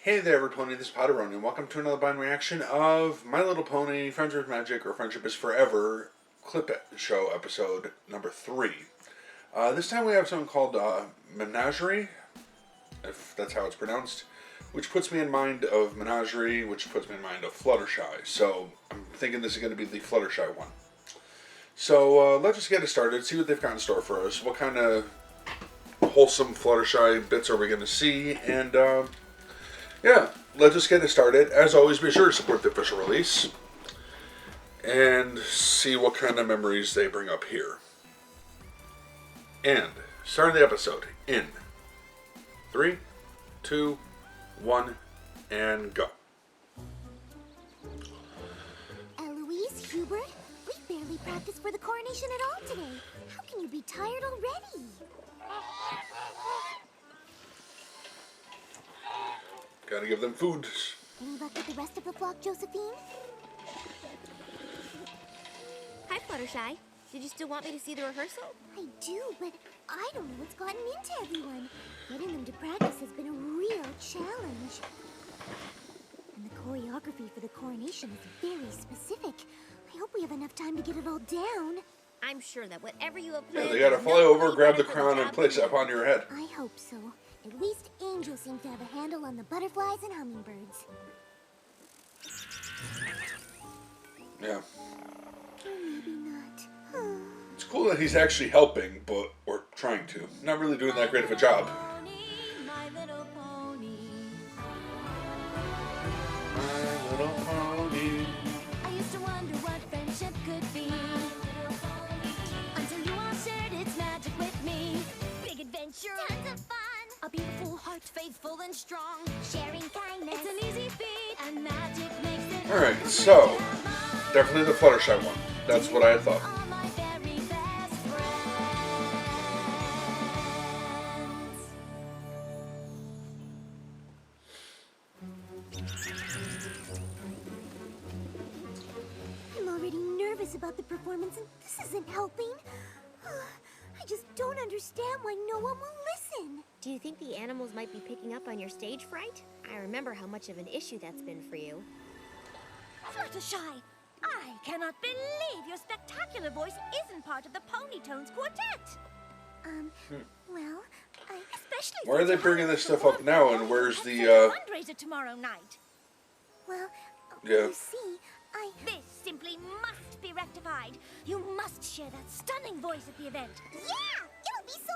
Hey there, everybody, this is PotterBrony, and welcome to another blind reaction of My Little Pony, Friendship is Magic, or Friendship is Forever, Clipshow episode number 3. This time we have something called Memnagerie, if that's how it's pronounced, which puts me in mind of Menagerie, which puts me in mind of Fluttershy. So I'm thinking this is going to be the Fluttershy one. So let's just get it started, see what they've got in store for us, what kind of wholesome Fluttershy bits are we going to see, and yeah, let's just get it started. As always, be sure to support the official release and see what kind of memories they bring up here. And starting the episode in 3, 2, 1, and go. Eloise, Hubert, we barely practiced for the coronation at all today. How can you be tired already? Gotta give them food. Any luck with the rest of the flock, Josephine? Hi, Fluttershy. Did you still want me to see the rehearsal? I do, but I don't know what's gotten into everyone. Getting them to practice has been a real challenge. And the choreography for the coronation is very specific. I hope we have enough time to get it all down. I'm sure that whatever you have planned... Yeah, they gotta fly over, grab the crown, and place it up on your head. I hope so. At least Angel seems to have a handle on the butterflies and hummingbirds. Yeah. Or maybe not. It's cool that he's actually helping, or trying to. Not really doing that great of a job. My little pony. My little pony. I used to wonder what friendship could be. Until you all shared its magic with me. Big adventure. Tons of fun. A beautiful heart, faithful and strong. Sharing kindness. It's an easy feat, and magic makes it. Alright, so definitely the Fluttershy one. That's what I had thought. All my very best friends. I'm already nervous about the performance, and this isn't helping. I just don't understand why no one will listen. Do you think the animals might be picking up on your stage fright? I remember how much of an issue that's been for you. Fluttershy, I cannot believe your spectacular voice isn't part of the Ponytones quartet. Well, Especially Why are since they you bringing have this the stuff up now, and Ponytones where's at the, such a fundraiser tomorrow night. well, Yeah. you see, This simply must be rectified. You must share that stunning voice at the event. Yeah, it'll be so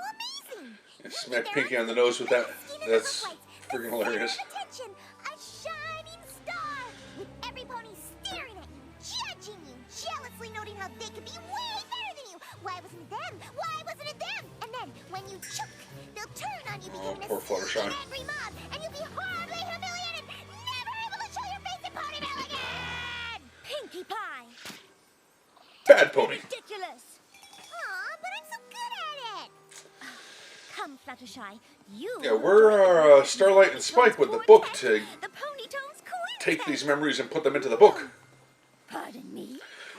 amazing. Smack Pinky on the nose with that. That's freaking hilarious. Attention, a shining star with every pony staring at you, judging you, jealously noting how they could be way better than you. Why wasn't it them? Why wasn't it them? And then when you choke, they'll turn on you, Oh, becoming poor a Fluttershy. angry mob, and you'll be horribly humiliated, never able to show your face in Ponyville again. Pinkie Pie. Bad pony. Ridiculous. Aw, but I'm so good at it. Come, Fluttershy. You. Yeah, we're Starlight and Spike with the book to The Ponytones quartet. take these memories and put them into the book. Pardon me.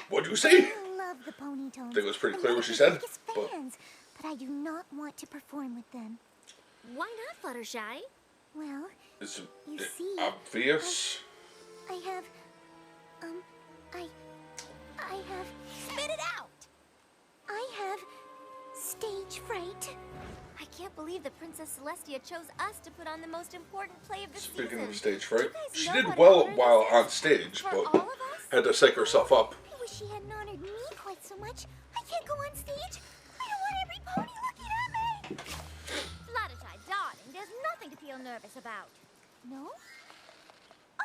What'd you say? I love the Ponytones. I think it was pretty I'm clear one what of she their said, biggest but- fans, but I do not want to perform with them. Why not, Fluttershy? Well, It's You see, obvious. I have, I have, Spit it out. I have stage fright. I can't believe that Princess Celestia chose us to put on the most important play of the Speaking season. of stage fright, Do you guys she know did what well an honor while this on is stage, for but all of us? had to psych herself up. I wish she hadn't honored me quite so much. I can't go on stage. I don't want every pony looking at me. Fluttershy, darling, there's nothing to feel nervous about. No?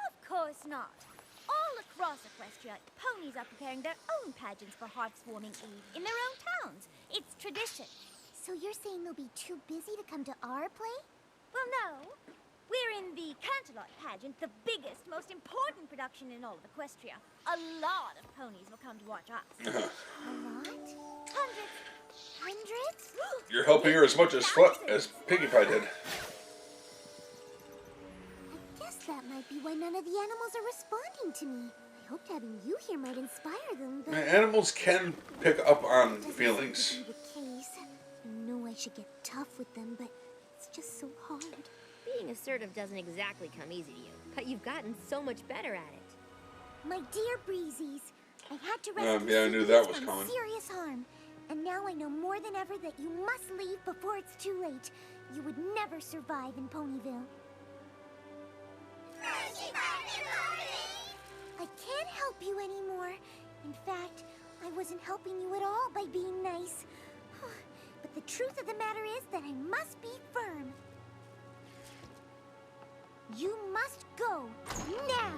Of course not. All across Equestria, ponies are preparing their own pageants for Hearthswarming Eve in their own towns. It's tradition. So you're saying they'll be too busy to come to our play? Well, no. We're in the Canterlot pageant, the biggest, most important production in all of Equestria. A lot of ponies will come to watch us. A lot? Hundreds. Hundreds? You're helping her as much as Pinkie Pie did. I guess that might be why none of the animals are responding to me. I hoped having you here might inspire them, but... Animals can pick up on doesn't feelings. seem to be the case. I know I should get tough with them, but it's just so hard. Being assertive doesn't exactly come easy to you, but you've gotten so much better at it. My dear Breezies, I had to rescue yeah, I knew that CPs was from coming. serious harm. And now I know more than ever that you must leave before it's too late. You would never survive in Ponyville. I can't help you anymore. In fact, I wasn't helping you at all by being nice. But the truth of the matter is that I must be firm. You must go now.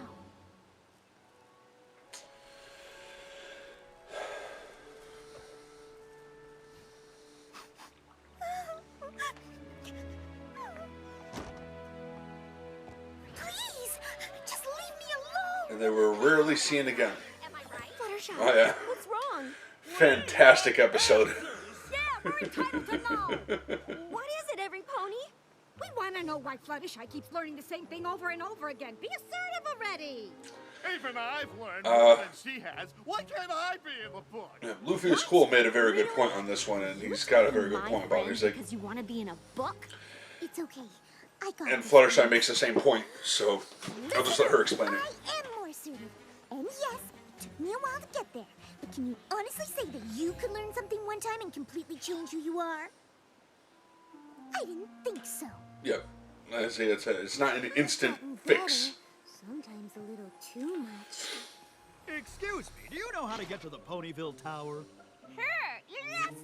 Please, just leave me alone. And they were rarely seen again. Am I right? Fluttershy, Oh, yeah. what's wrong? Fantastic episode. Yeah, we're entitled to know. What is it, every pony? We want to know why Fluttershy keeps learning the same thing over and over again. Be assertive already. Even I've learned more than she has. Why can't I be in the book? Yeah, Luffy is cool made a very good point on this one, and he's got a very good My point about it. friend, He's like, because you want to be in a book? It's okay. I got and this. Fluttershy makes the same point, so I'll just let her explain it. I am more assertive. And yes, it took me a while to get there. But can you honestly say that you could learn something one time and completely change who you are? I didn't think so. Yeah, I say it's not an instant Gotten fix. better. Sometimes a little too much. Excuse me, do you know how to get to the Ponyville Tower? Sure, yes.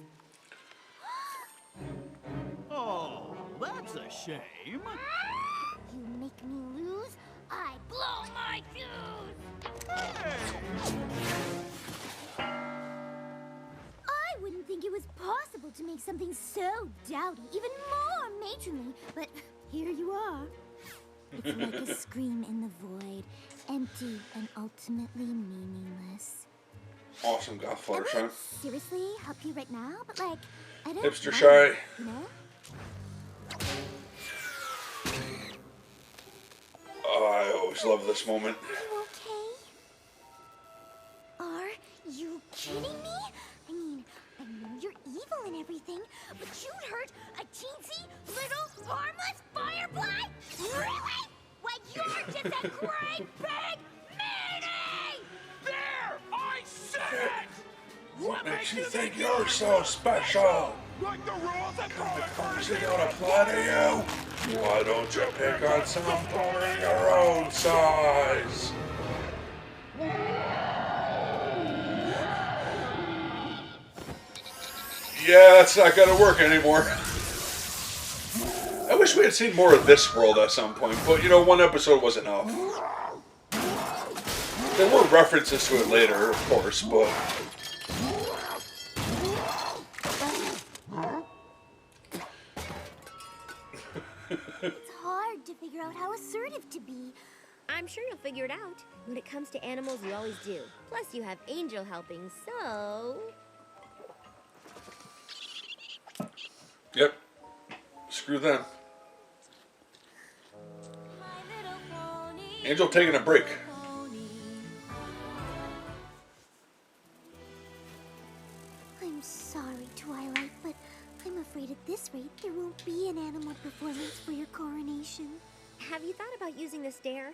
Oh, that's a shame. You make me lose, I blow my fuse. I wouldn't think it was possible to make something so dowdy even more matronly, but here you are. It's like a scream in the void, empty and ultimately meaningless. Awesome goth I Fluttershy. would seriously help you right now, but like, I don't Hipster mind, shy. you know? Oh, I always love this moment. Are you okay? Are you kidding me? I know you're evil and everything, but you'd hurt a teensy little harmless firefly? Really? When you're just a great big meanie! There! I said it! What makes you think you're so special? Like the rules of Is it gonna apply to you? Why don't you pick on some pony your own size? Yeah, that's not gonna work anymore. I wish we had seen more of this world at some point, but you know, one episode was enough. There were references to it later, of course, but It's hard to figure out how assertive to be. I'm sure you'll figure it out. When it comes to animals, you always do. Plus, you have Angel helping, so... yep. Screw them. Angel taking a break. I'm sorry, Twilight, but I'm afraid at this rate there won't be an animal performance for your coronation. Have you thought about using the stair?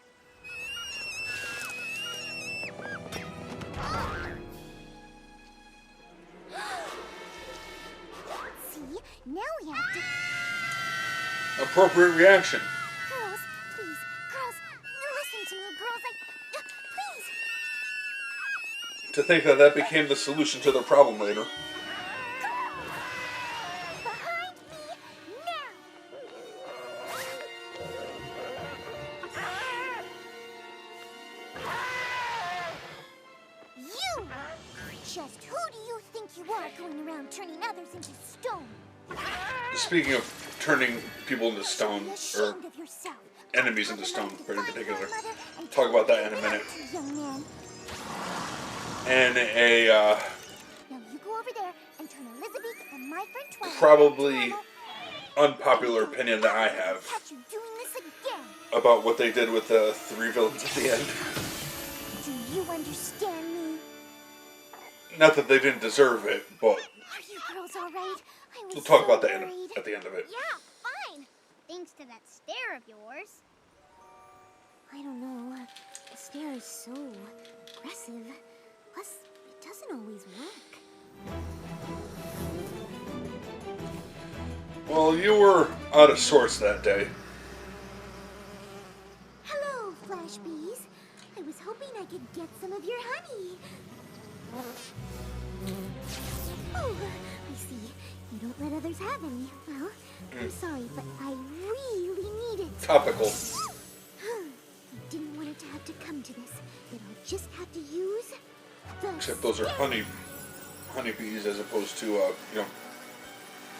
See, now we have to... Appropriate reaction. Girls, please, girls, listen to me, girls, please. To think that that became the solution to their problem later. Behind me, now. You! Just who do you think you are going around turning others into stone? Speaking of turning people into stone, Be or ashamed of yourself. enemies into stone, in particular. Talk about that in a minute. Young man. And a Now you go over there and turn Elizabeth and my friend Twilight probably into normal. unpopular opinion that I have Catch you doing this again. about what they did with the three villains at the end. Do you understand me? Not that they didn't deserve it, but Are you girls all right? I was we'll talk so about that worried. at the end of it. Yeah, fine. thanks to that stare of yours. I don't know. The stare is so aggressive. Plus, it doesn't always work. Well, you were out of sorts that day. Hello, Flash Bees. I was hoping I could get some of your honey. Oh, I see. You don't let others have any. Well, I'm sorry, but I really need it. Topical. I didn't want it to have to come to this. That I'll just have to use the... Except those are honeybees as opposed to, you know,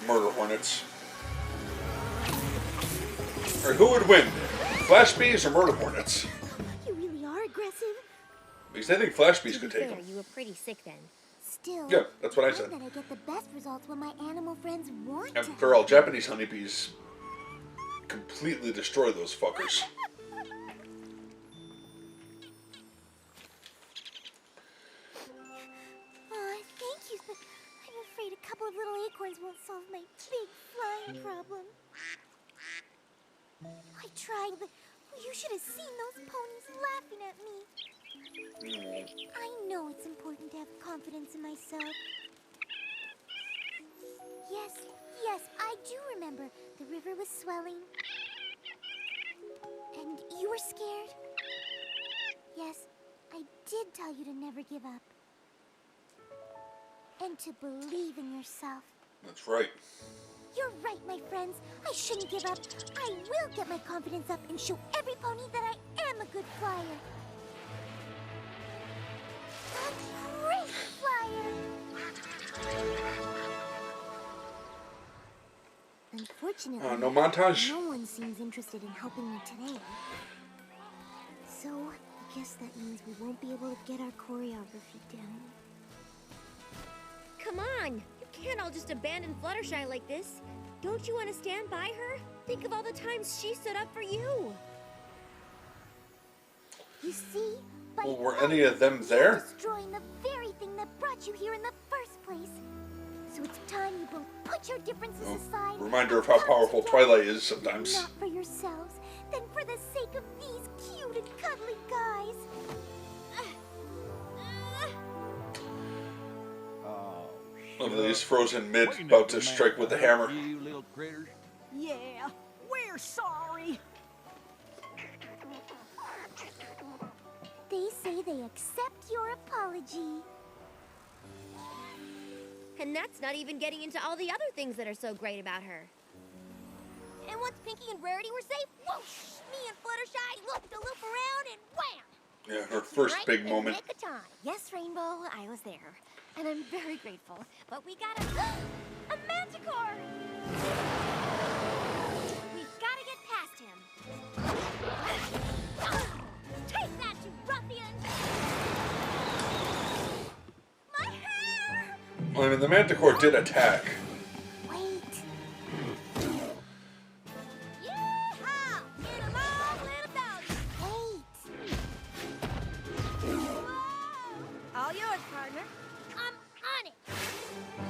murder hornets. Or who would win? Flash bees or murder hornets? You really are aggressive. Because I think flash bees To be could take fair, them. you were pretty sick then. Still, Yeah, that's what I said. that I get the best results when my animal friends want And to. girl, Japanese honeybees completely destroy those fuckers. Aw, thank you, but I'm afraid a couple of little acorns won't solve my big flying problem. I tried, but you should have seen those ponies laughing at me. I know it's important to have confidence in myself. Yes, I do remember. The river was swelling. And you were scared. Yes, I did tell you to never give up. And to believe in yourself. That's right. You're right, my friends. I shouldn't give up. I will get my confidence up and show every pony that I am a good flyer. A great flyer! Unfortunately, No montage? no one seems interested in helping me today. So, I guess that means we won't be able to get our choreography down. Come on! You can't all just abandon Fluttershy like this. Don't you want to stand by her? Think of all the times she stood up for you. You see? By Well, were any of them there? destroying the very thing that brought you here in the first place. So it's time you both put your differences aside. Reminder of and how come powerful together. Twilight is sometimes. Not for yourselves, then for the sake of these cute and cuddly guys. Look at these frozen mid about to strike with the hammer. You little critters. Yeah, we're sorry. They say they accept your apology. And that's not even getting into all the other things that are so great about her. And once Pinky and Rarity were safe, whoosh! Me and Fluttershy looped a loop around and wham! Yeah, her first Right big in the moment. nick of time. Yes, Rainbow, I was there. And I'm very grateful. But we got a Manticore! We've got to get past him. Take that, you ruffian! My hair! Well, I mean, the Manticore did attack. Wait. Yeehaw! Get along, little doggy! Wait. Whoa! All yours, partner. I'm on it!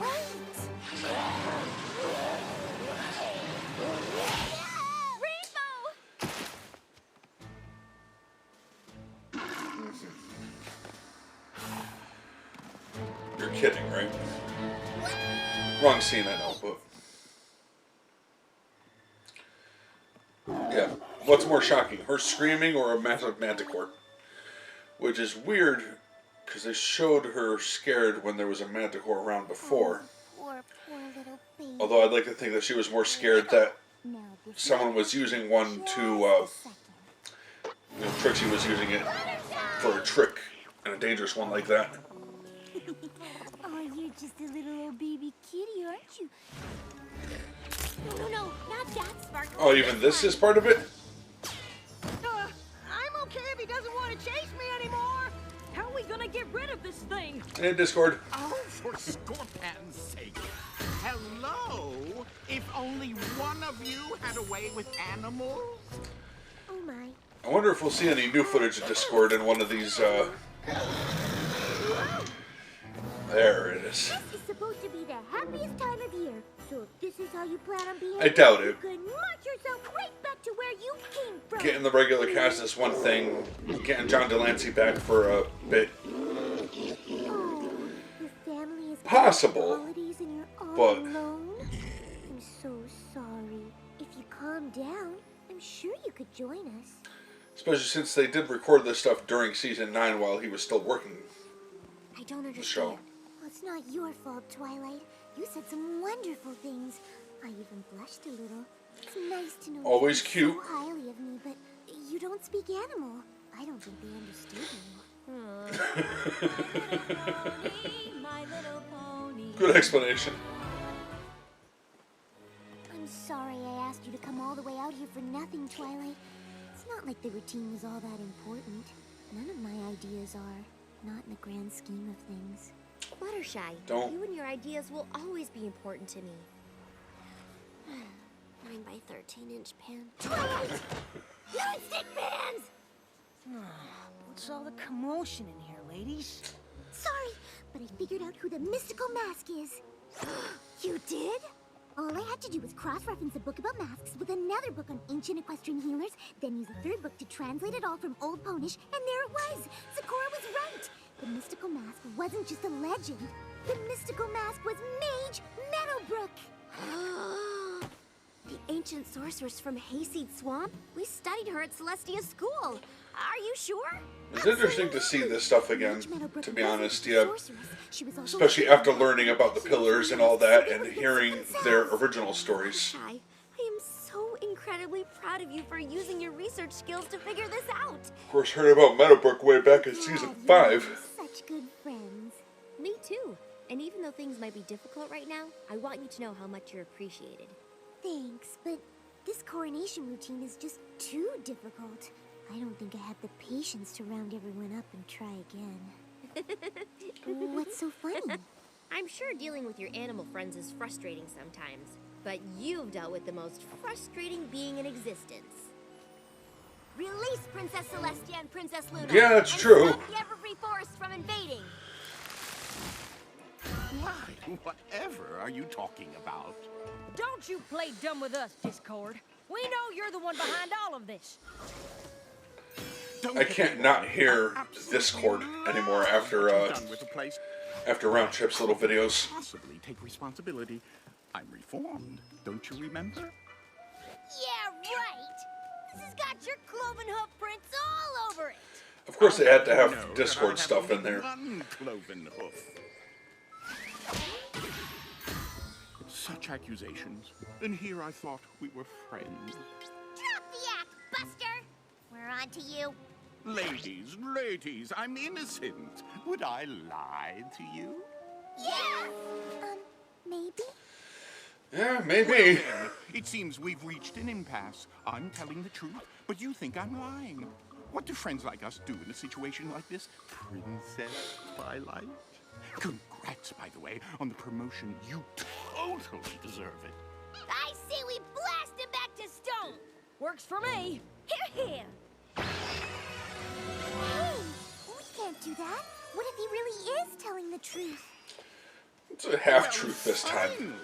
Wait. Rainbow! You're kidding, right? Wrong scene, I know, but... Yeah. What's more shocking, her screaming or a massive Manticore? Which is weird, because they showed her scared when there was a Manticore around before. Poor little baby. Although I'd like to think that she was more scared that Now, this someone was using one just to, a second. you know, Trixie was using it for a trick, and a dangerous one like that. Oh, you're just a little old baby kitty, aren't you? No, not that, Sparkle. Oh, even this is part of it? I'm okay if he doesn't want to chase me anymore. How are we gonna get rid of this thing? Hey, Discord. Oh, for Scorpan's sake. Hello? If only one of you had a way with animals? Oh my. I wonder if we'll see any new footage of Discord in one of these, There it is. This is supposed to be the happiest time of year. So if this is how you plan on being, I doubt it. you can march yourself right back to where you came from. Getting the regular cast is one thing. Getting John Delancey back for a bit Oh, your family is possible, holidays and you're all but alone? I'm so sorry. If you calm down, I'm sure you could join us. especially since they did record this stuff during season 9 while he was still working I don't the show. understand. Well, it's not your fault, Twilight. You said some wonderful things. I even blushed a little. It's nice to know Always you think cute. so highly of me, but you don't speak animal. I don't think they understood you. My little pony. Good explanation. I'm sorry I asked you to come all the way out here for nothing, Twilight. It's not like the routine was all that important. None of my ideas are. Not in the grand scheme of things. Fluttershy, Don't. you and your ideas will always be important to me. 9 by 13-inch pen. Twilight! Non-stick fans! What's all the commotion in here, ladies? Sorry, but I figured out who the mystical mask is. You did? All I had to do was cross-reference a book about masks with another book on ancient equestrian healers, then use a third book to translate it all from Old Ponish, and there it was! Sakura was right! The mystical mask wasn't just a legend. The mystical mask was Mage Meadowbrook! The ancient sorceress from Hayseed Swamp? We studied her at Celestia School. Are you sure? It's interesting to see this stuff again, Mage Meadowbrook to be wasn't honest, just a yeah. sorceress. She was also Especially a after healer. learning about the pillars and all that and hearing their original stories. I am so incredibly proud of you for using your research skills to figure this out. Of course, heard about Meadowbrook way back in season Glad you 5. are such good friends. Me too. And even though things might be difficult right now, I want you to know how much you're appreciated. Thanks, but this coronation routine is just too difficult. I don't think I have the patience to round everyone up and try again. What's so funny? I'm sure dealing with your animal friends is frustrating sometimes, but you've dealt with the most frustrating being in existence. Release Princess Celestia and Princess Luna. Yeah, that's and true. Stop the Everfree Forest from invading. Why, whatever are you talking about? Don't you play dumb with us, Discord. We know you're the one behind all of this. Don't I get can't me not wrong, hear I absolutely Discord anymore love after, what you've done with the place. After Round Trip's little videos. Possibly take responsibility. I'm reformed. Don't you remember? Yeah, right. This has got your cloven hoof prints all over it. Of course, they had to Know have that I Discord have stuff only in there. One cloven hoof. Such accusations. And here I thought we were friends. Drop the act, Buster. We're on to you. Ladies, I'm innocent. Would I lie to you? Yeah. Maybe? Yeah, maybe. It seems we've reached an impasse. I'm telling the truth, but you think I'm lying. What do friends like us do in a situation like this, Princess Twilight? Congrats, by the way, on the promotion. You totally deserve it. I say we blast him back to stone. Works for me. Here, here. Hey, we can't do that. What if he really is telling the truth? It's a half-truth this time. Finally,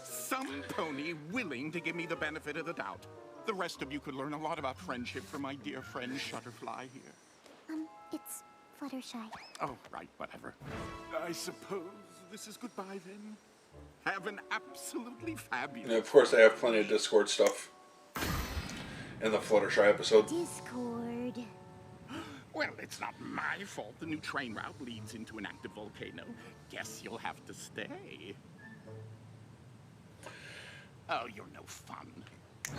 some pony willing to give me the benefit of the doubt. The rest of you could learn a lot about friendship from my dear friend Shutterfly here. It's Fluttershy. Oh, right, whatever. I suppose this is goodbye then. Have an absolutely fabulous... And of course, they have plenty of Discord stuff in the Fluttershy episode. Discord. Well, it's not my fault the new train route leads into an active volcano. Guess you'll have to stay. Oh, you're no fun.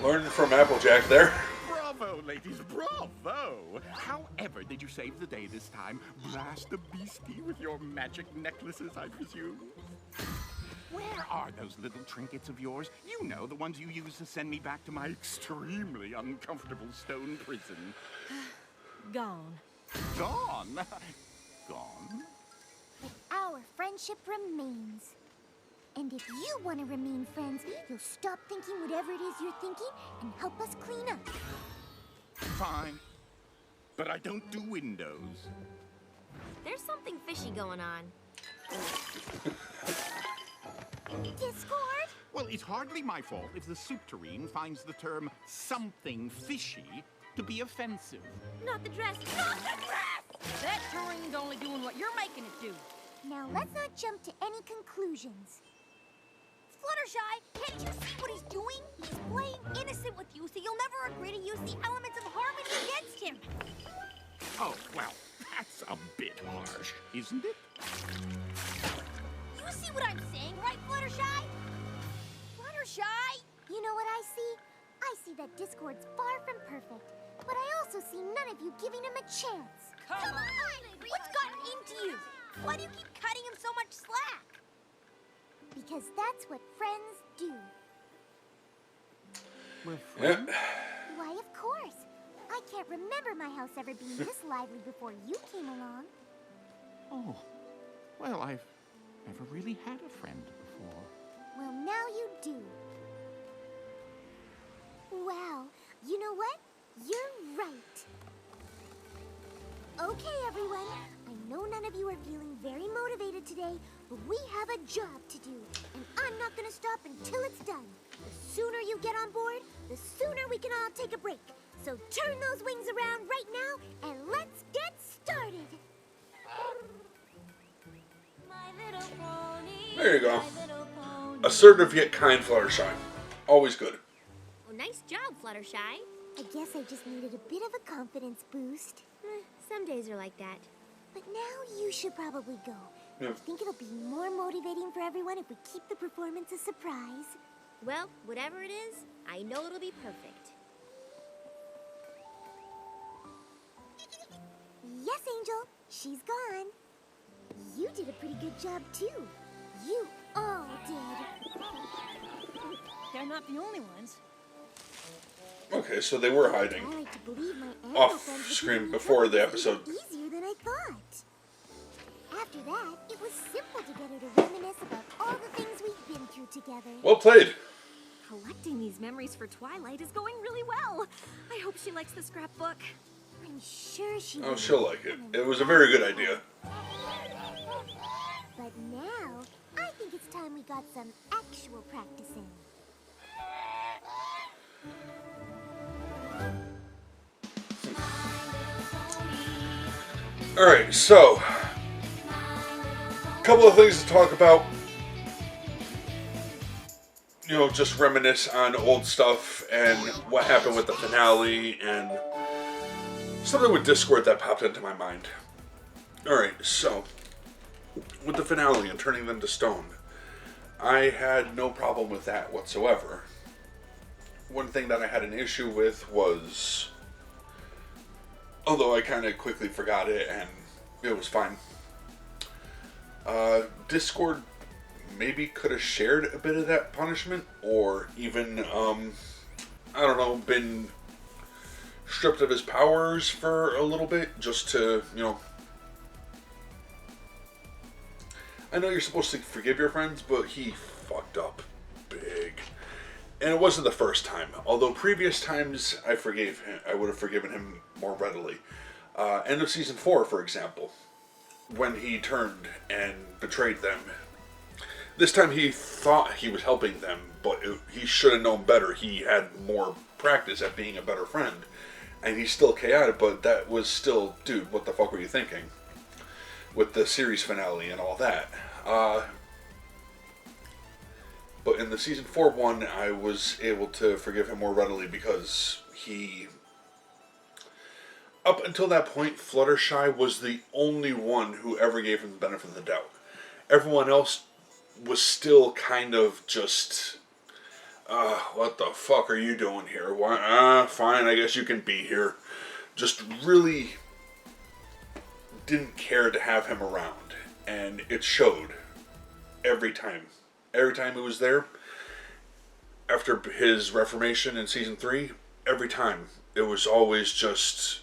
Learn from Applejack there. Bravo, ladies, bravo! However did you save the day this time? Blast the beastie with your magic necklaces, I presume? Where are those little trinkets of yours? You know, the ones you used to send me back to my extremely uncomfortable stone prison. Gone. Gone? Gone? But our friendship remains. And if you want to remain friends, you'll stop thinking whatever it is you're thinking and help us clean up. Fine. But I don't do windows. There's something fishy going on. Discord? Well, it's hardly my fault if the soup tureen finds the term something fishy to be offensive. Not the dress. Not the dress! That turine's only doing what you're making it do. Now let's not jump to any conclusions. Fluttershy, can't you see what he's doing? He's playing innocent with you, so you'll never agree to use the elements of harmony against him. Oh, well, that's a bit harsh, isn't it? You see what I'm saying, right, Fluttershy? Fluttershy! You know what I see? I see that Discord's far from perfect, but I also see none of you giving him a chance. Come on! What's gotten into you? Why do you keep cutting him so much slack? Because that's what friends do. Yeah. Why, of course. I can't remember my house ever being this lively before you came along. Oh, well, I've never really had a friend before. Well, now you do. Wow, you know what? You're right. Okay, everyone. I know none of you are feeling very motivated today, but we have a job to do, and I'm not going to stop until it's done. The sooner you get on board, the sooner we can all take a break. So turn those wings around right now, and let's get started. There you go. Assertive yet kind Fluttershy. Always good. Well, nice job, Fluttershy. I guess I just needed a bit of a confidence boost. Some days are like that. But now you should probably go. Yeah. I think it'll be more motivating for everyone if we keep the performance a surprise. Well, whatever it is, I know it'll be perfect. Yes, Angel, she's gone. You did a pretty good job, too. You all did. They're not the only ones. Okay, so they were hiding I like to believe my animal off friends would screen do before the even episode. easier than I thought. After that, it was simple to get her to reminisce about all the things we've been through together. Well played. Collecting these memories for Twilight is going really well. I hope she likes the scrapbook. I'm sure she Oh, will. she'll like it. It was a very good idea. But now, I think it's time we got some actual practicing. Alright, so a couple of things to talk about. You know, just reminisce on old stuff and what happened with the finale and something with Discord that popped into my mind. Alright, so with the finale and turning them to stone, I had no problem with that whatsoever. One thing that I had an issue with was, although I kind of quickly forgot it and it was fine, Discord maybe could have shared a bit of that punishment, or even, I don't know, been stripped of his powers for a little bit, just to, you know, I know you're supposed to forgive your friends, but he fucked up big. And it wasn't the first time, although previous times I forgave him, I would have forgiven him more readily. End of season 4, for example, when he turned and betrayed them. This time he thought he was helping them, but he should have known better. He had more practice at being a better friend, and he's still chaotic, but that was still, dude, what the fuck were you thinking? With the series finale and all that. But in the season 4 one, I was able to forgive him more readily because he... Up until that point, Fluttershy was the only one who ever gave him the benefit of the doubt. Everyone else was still kind of just... what the fuck are you doing here? Why? Fine, I guess you can be here. Just really didn't care to have him around. And it showed every time. Every time he was there, after his reformation in season 3, every time, it was always just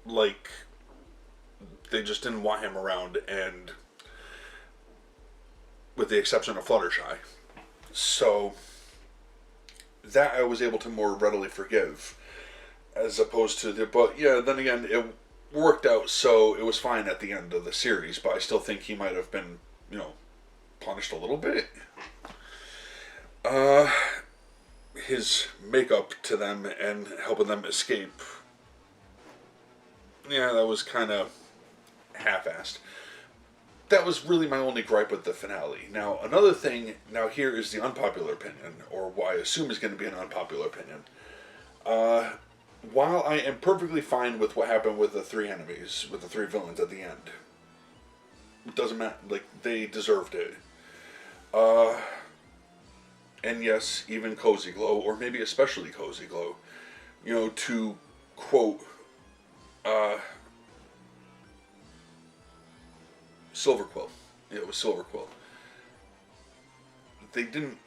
like they just didn't want him around, and with the exception of Fluttershy. So that I was able to more readily forgive, as opposed to the, but yeah, then again, it worked out, so it was fine at the end of the series, but I still think he might have been, you know, punished a little bit. his makeup to them and helping them escape. Yeah, that was kind of half-assed. That was really my only gripe with the finale. Now, another thing, now here is the unpopular opinion, or what I assume is going to be an unpopular opinion. While I am perfectly fine with what happened with the three enemies, with the three villains at the end, it doesn't matter, like, they deserved it. And yes, even Cozy Glow, or maybe especially Cozy Glow, you know, to quote, Silver Quill. Yeah, it was Silver Quill. They didn't,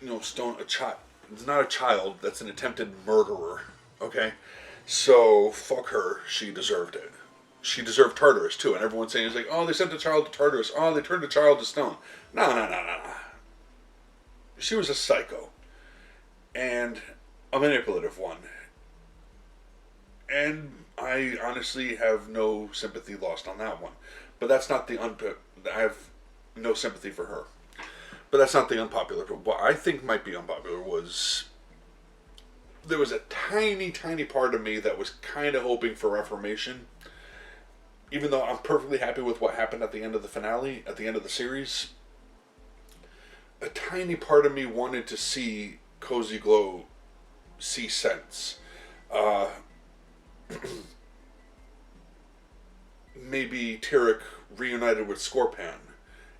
you know, stone a child. It's not a child, that's an attempted murderer, okay? So, fuck her, she deserved it. She deserved Tartarus, too, and everyone's saying, it's like, oh, they sent a child to Tartarus, oh, they turned a child to stone. No. She was a psycho. And a manipulative one. And I honestly have no sympathy lost on that one. But that's not the I have no sympathy for her. But that's not the unpopular. What I think might be unpopular was there was a tiny part of me that was kind of hoping for reformation. Even though I'm perfectly happy with what happened at the end of the finale, at the end of the series, a tiny part of me wanted to see Cozy Glow see sense. Maybe Tarek reunited with Scorpan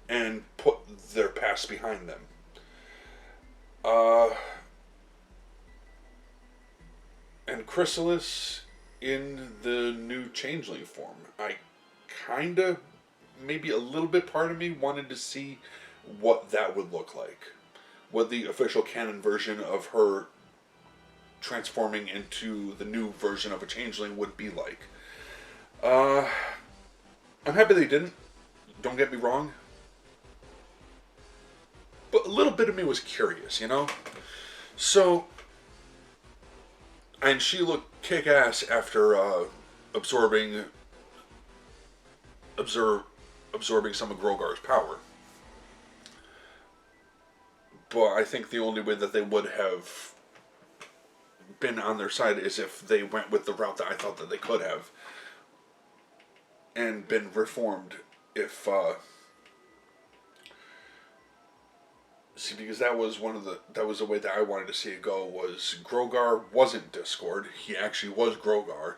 and put their past behind them. And Chrysalis in the new changeling form. I kinda, maybe a little bit part of me wanted to see what that would look like. What the official canon version of her transforming into the new version of a changeling would be like. I'm happy they didn't. Don't get me wrong. But a little bit of me was curious, you know? So, and she looked kick-ass after absorbing some of Grogar's power. But I think the only way that they would have been on their side is if they went with the route that I thought that they could have. And been reformed if, see, because that was the way that I wanted to see it go, was Grogar wasn't Discord, he actually was Grogar,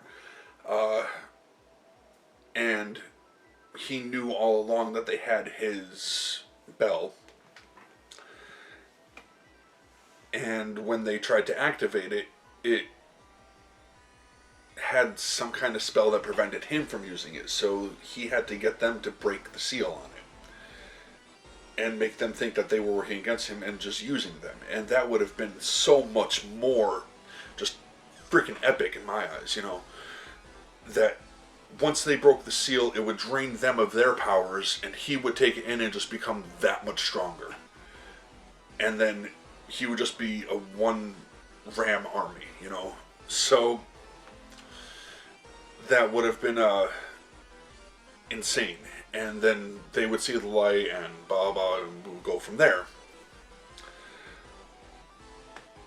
and he knew all along that they had his bell, and when they tried to activate it, it had some kind of spell that prevented him from using it, so he had to get them to break the seal on it and make them think that they were working against him and just using them. And that would have been so much more just freaking epic in my eyes, you know, that once they broke the seal, it would drain them of their powers and he would take it in and just become that much stronger. And then he would just be a one ram army, you know. So that would have been insane. And then they would see the light and blah blah and we'll go from there.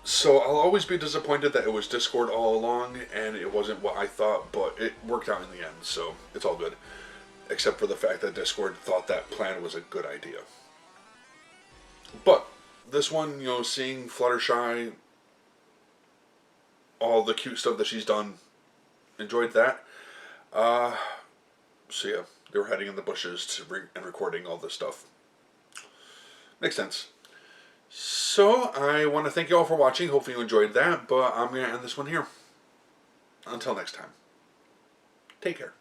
So I'll always be disappointed that it was Discord all along and it wasn't what I thought, but it worked out in the end, so it's all good. Except for the fact that Discord thought that plan was a good idea. But this one, you know, seeing Fluttershy, all the cute stuff that she's done, enjoyed that. So yeah, they were hiding in the bushes and recording all this stuff. Makes sense. So, I want to thank you all for watching. Hopefully you enjoyed that, but I'm going to end this one here. Until next time. Take care.